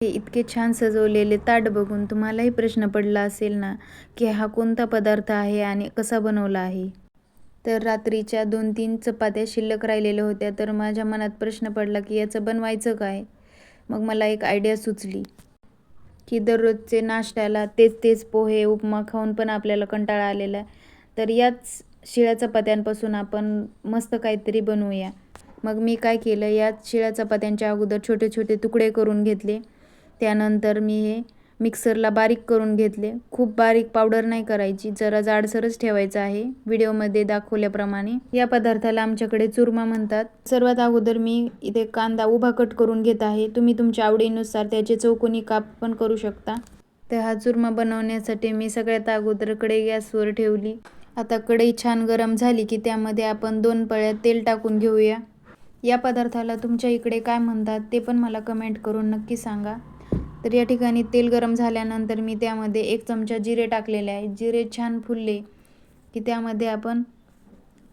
हे इतके छान सजवलेले ताट बघून तुम्हालाही प्रश्न पडला असेल ना, की हा कोणता पदार्थ आहे आणि कसा बनवला आहे? तर रात्रीच्या 2-3 चपात्या शिल्लक राहिलेल्या होत्या, तर माझ्या मनात प्रश्न पडला, की याचं बनवायचं काय? मग मला एक आयडिया सुचली, की दररोजचे नाश्त्याला तेच-तेच पोहे, उपमा खाऊन पण आपल्याला कंटाळा आलेला आहे. तर याच शिळ्या चपात्यांपासून आपण मस्त काहीतरी बनवूया. मग मी काय केलं, याच शिळ्या चपात्यांच्या अगोदर छोटे-छोटे तुकडे करून घेतले. त्यानंतर मी हे मिक्सरला बारीक करून घेतले. खूप बारीक पावडर नाही करायची, जरा जाडसरच ठेवायचं आहे व्हिडिओमध्ये दाखवल्याप्रमाणे. या पदार्थाला आमच्याकडे चुरमा म्हणतात. सर्वात अगोदर मी इथे कांदा उभा कट करून घेत आहे. तुम्ही तुमच्या आवडीनुसार त्याचे चौकोनी काप पण करू शकता. तर हा चुरमा बनवण्यासाठी मी सगळ्यात अगोदर कढई गॅसवर ठेवली. आता कढई छान गरम झाली की त्यामध्ये आपण 2 पळ्या तेल टाकून घेऊया. या पदार्थाला तुमच्या इकडे काय म्हणतात ते पण मला कमेंट करून नक्की सांगा. तर या ठिकाणी तेल गरम झाल्यानंतर मी त्यामध्ये 1 चमचा जिरे टाकलेले आहे. जिरे छान फुलले की त्यामध्ये आपण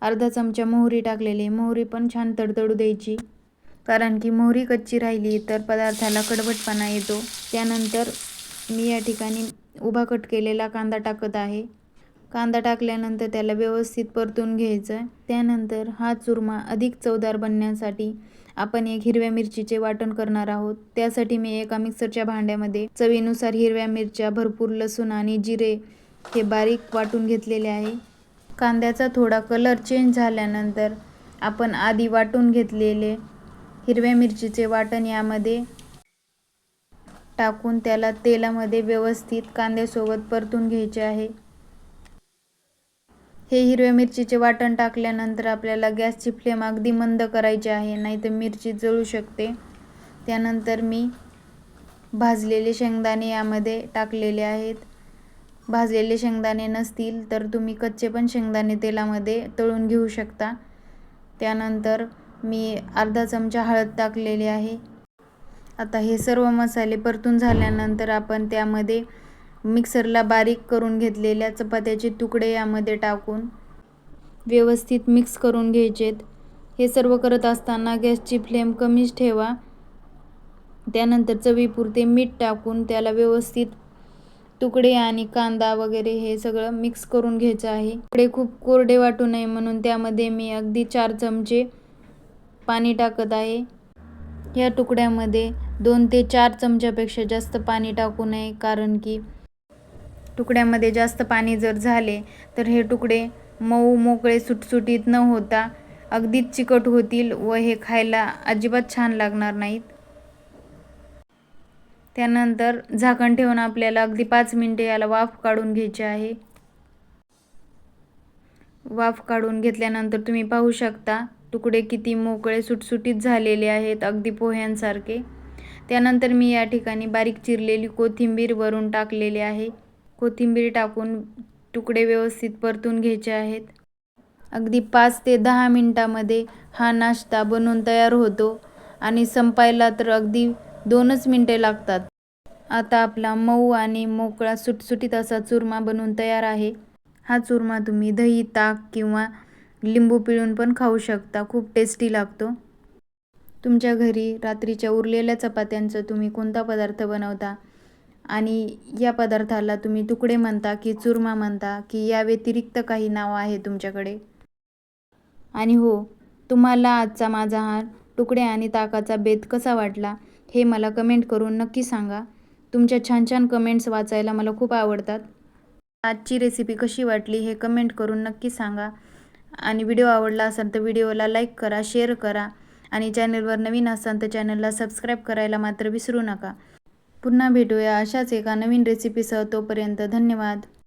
अर्धा चमचा मोहरी टाकलेली. मोहरी पण छान तडतडू द्यायची, कारण की मोहरी कच्ची राहिली तर पदार्थाला कडवटपणा येतो. त्यानंतर मी या ठिकाणी उभा कट केलेला कांदा टाकत आहे. कांदा टाकल्यानंतर त्याला व्यवस्थित परतून घ्यायचं आहे. त्यानंतर हा चुरमा अधिक चवदार बनण्यासाठी आपण एक हिरव्या मिरचीचे वाटण करणार आहोत. त्यासाठी मी एका मिक्सरच्या भांड्यामध्ये चवीनुसार हिरव्या मिरच्या, भरपूर लसूण आणि जिरे हे बारीक वाटून घेतलेले आहे. कांद्याचा थोडा कलर चेंज झाल्यानंतर आपण आधी वाटून घेतलेले हिरव्या मिरचीचे वाटण यामध्ये टाकून त्याला तेलामध्ये व्यवस्थित कांद्यासोबत परतून घ्यायचे आहे. हे हिरव्या मिरचीचे वाटण टाकल्यानंतर आपल्याला गॅसची फ्लेम अगदी मंद करायची आहे, नाहीतर मिरची जळू शकते. त्यानंतर मी भाजलेले शेंगदाणे यामध्ये टाकलेले आहेत. भाजलेले शेंगदाणे नसतील तर तुम्ही कच्चे पण शेंगदाणे तेलामध्ये तळून घेऊ शकता. त्यानंतर मी अर्धा चमचा हळद टाकलेली आहे. आता हे सर्व मसाले परतून झाल्यानंतर आपण त्यामध्ये मिक्सरला बारीक करून घेतलेल्या चपात्याचे तुकडे यामध्ये टाकून व्यवस्थित मिक्स करून घ्यायचेत. हे सर्व करत असताना गॅसची फ्लेम कमीच ठेवा. त्यानंतर चवीपुरते मीठ टाकून त्याला व्यवस्थित तुकडे आणि कांदा वगैरे हे सगळं मिक्स करून घ्यायचं आहे. तुकडे खूप कोरडे वाटू नये म्हणून त्यामध्ये मी अगदी 4 चमचे पाणी टाकत आहे. या तुकड्यामध्ये 2 ते 4 चमच्यापेक्षा जास्त पाणी टाकू नये, कारण की तुकड्यामध्ये जास्त पाणी जर झाले तर हे तुकडे मऊ मोकळे सुटसुटीत न होता अगदीच चिकट होतील व हे खायला अजिबात छान लागणार नाहीत. त्यानंतर झाकण ठेवून आपल्याला अगदी 5 मिनिटे याला वाफ काढून घ्यायची आहे. वाफ काढून घेतल्यानंतर तुम्ही पाहू शकता तुकडे किती मोकळे सुटसुटीत झालेले आहेत, अगदी पोह्यांसारखे. त्यानंतर मी या ठिकाणी बारीक चिरलेली कोथिंबीर वरून टाकलेली आहे. कोथिंबीर टाकून तुकडे व्यवस्थित परतून घ्यायचे आहेत. अगदी 5 ते 10 मिनिटांमध्ये हा नाश्ता बनवून तयार होतो आणि संपायला तर अगदी 2च मिनिटे लागतात. आता आपला मऊ आणि मोकळा सुटसुटीत असा चुरमा बनवून तयार आहे. हा चुरमा तुम्ही दही, ताक किंवा लिंबू पिळून पण खाऊ शकता. खूप टेस्टी लागतो. तुमच्या घरी रात्रीच्या उरलेल्या चपात्यांचं तुम्ही कोणता पदार्थ बनवता आणि या पदार्थाला तुम्ही तुकडे म्हणता की चुरमा म्हणता की या व्यतिरिक्त काही नाव आहे तुमच्याकडे? आणि हो, तुम्हाला आजचा माझा हा तुकडे आणि ताकाचा बेत कसा वाटला हे मला कमेंट करून नक्की सांगा. तुमच्या छान छान कमेंट्स वाचायला मला खूप आवडतात. आजची रेसिपी कशी वाटली हे कमेंट करून नक्की सांगा. आणि व्हिडिओ आवडला असेल तर व्हिडिओला लाईक करा, शेअर करा आणि चॅनलवर नवीन असाल तर चॅनलला सबस्क्राईब करायला मात्र विसरू नका. पुन्हा भेटूया अशाच एका नवीन रेसिपीसह. तोपर्यंत धन्यवाद.